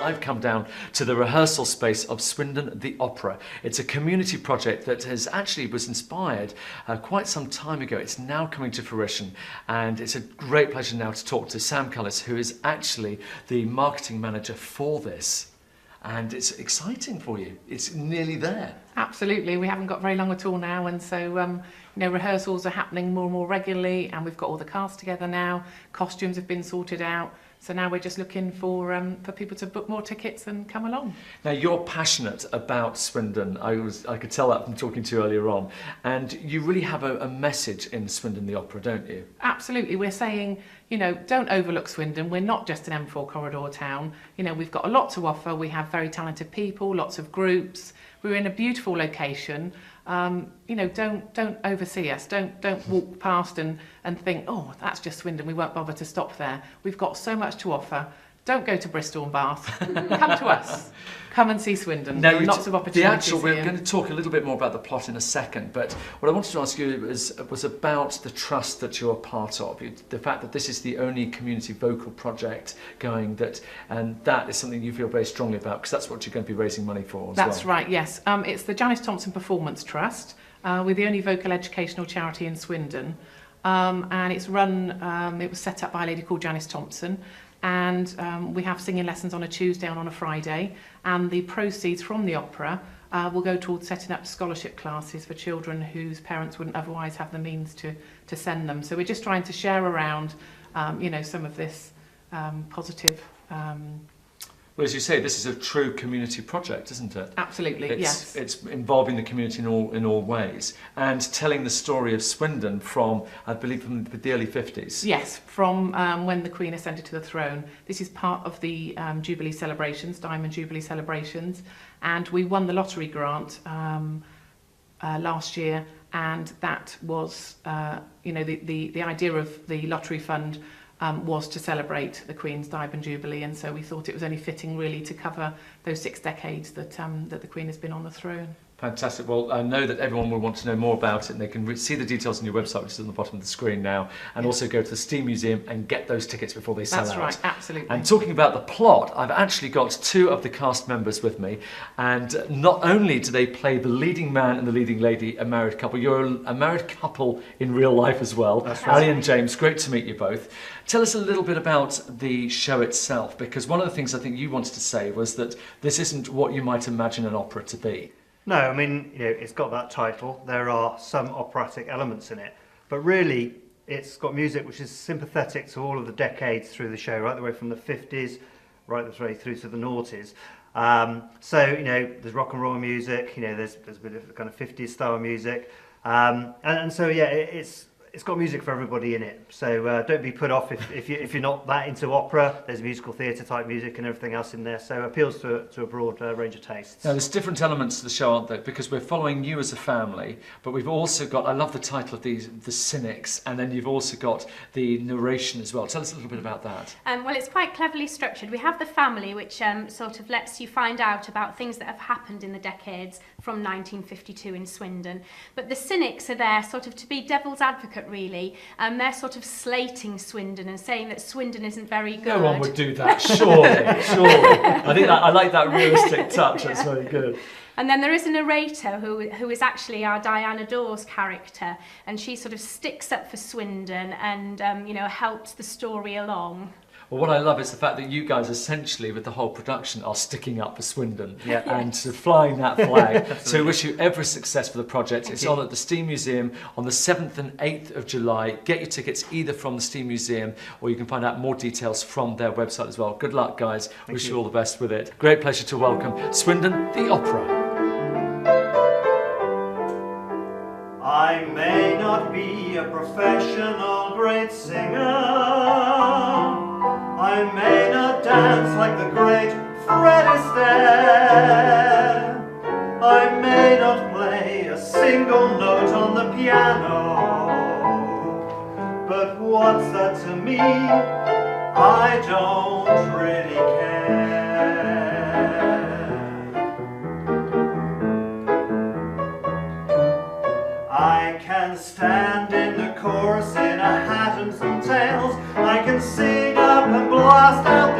I've come down to the rehearsal space of Swindon The Opera. It's a community project that was inspired quite some time ago. It's now coming to fruition, and it's a great pleasure now to talk to Sam Cullis, who is actually the marketing manager for this. And it's exciting for you. It's nearly there. Absolutely. We haven't got very long at all now, and so rehearsals are happening more and more regularly, and we've got all the cast together now. Costumes have been sorted out, so now we're just looking for people to book more tickets and come along. Now, you're passionate about Swindon. I could tell that from talking to you earlier on, and you really have a message in Swindon the Opera, don't you? Absolutely. We're saying, don't overlook Swindon. We're not just an M4 corridor town. We've got a lot to offer. We have very talented people, lots of groups. We're in a beautiful location. Don't oversee us. Don't walk past and think, oh, that's just Swindon. We won't bother to stop there. We've got so much to offer. Don't go to Bristol and Bath. Come to us. Come and see Swindon. Now, lots of opportunities. We're going to talk a little bit more about the plot in a second, but what I wanted to ask you was about the trust that you're a part of. The fact that this is the only community vocal project going, and that is something you feel very strongly about, because that's what you're going to be raising money for as well. That's right, yes. It's the Janice Thompson Performance Trust. We're the only vocal educational charity in Swindon, and it's run. It was set up by a lady called Janice Thompson. And we have singing lessons on a Tuesday and on a Friday, and the proceeds from the opera will go towards setting up scholarship classes for children whose parents wouldn't otherwise have the means to send them. So we're just trying to share around some of this positive. Well, as you say, this is a true community project, isn't it? Absolutely, yes. It's involving the community in all ways, and telling the story of Swindon from, I believe, from the early 50s. Yes, from when the Queen ascended to the throne. This is part of the Jubilee celebrations, Diamond Jubilee celebrations, and we won the lottery grant last year, and that was, the idea of the lottery fund was to celebrate the Queen's Diamond Jubilee, and so we thought it was only fitting really to cover those 6 decades that the Queen has been on the throne. Fantastic. Well, I know that everyone will want to know more about it, and they can see the details on your website, which is on the bottom of the screen now, and also go to the Steam Museum and get those tickets before they sell out. That's right, absolutely. And talking about the plot, I've actually got 2 of the cast members with me, and not only do they play the leading man and the leading lady, a married couple, you're a married couple in real life as well. That's right. Ali and James, great to meet you both. Tell us a little bit about the show itself, because one of the things I think you wanted to say was that this isn't what you might imagine an opera to be. No, I mean, it's got that title. There are some operatic elements in it, but really it's got music which is sympathetic to all of the decades through the show, right the way from the 50s right the way through to the noughties. There's rock and roll music, there's a bit of kind of 50s style music, it's got music for everybody in it. So don't be put off if you're not that into opera. There's musical theatre type music and everything else in there. So it appeals to a broad range of tastes. Now there's different elements to the show, aren't there? Because we're following you as a family, but we've also got, I love the title of the Cynics, and then you've also got the narration as well. Tell us a little bit about that. Well, it's quite cleverly structured. We have the family, which sort of lets you find out about things that have happened in the decades from 1952 in Swindon. But the Cynics are there sort of to be devil's advocate, really. They're sort of slating Swindon and saying that Swindon isn't very good. No one would do that, surely. I like that realistic touch. That's very good. And then there is a narrator who is actually our Diana Dawes character, and she sort of sticks up for Swindon and helps the story along. Well, what I love is the fact that you guys essentially, with the whole production, are sticking up for Swindon and flying that flag. So we wish you every success for the project. It's on at the Steam Museum on the 7th and 8th of July. Get your tickets either from the Steam Museum, or you can find out more details from their website as well. Good luck, guys. Wish you all the best with it. Great pleasure to welcome Swindon The Opera. I may not be a professional great singer, I may not dance like the great Fred Astaire, I may not play a single note on the piano, but what's that to me? I don't really care. I can stand in the chorus in a hat and some tails, I can sing up and blast out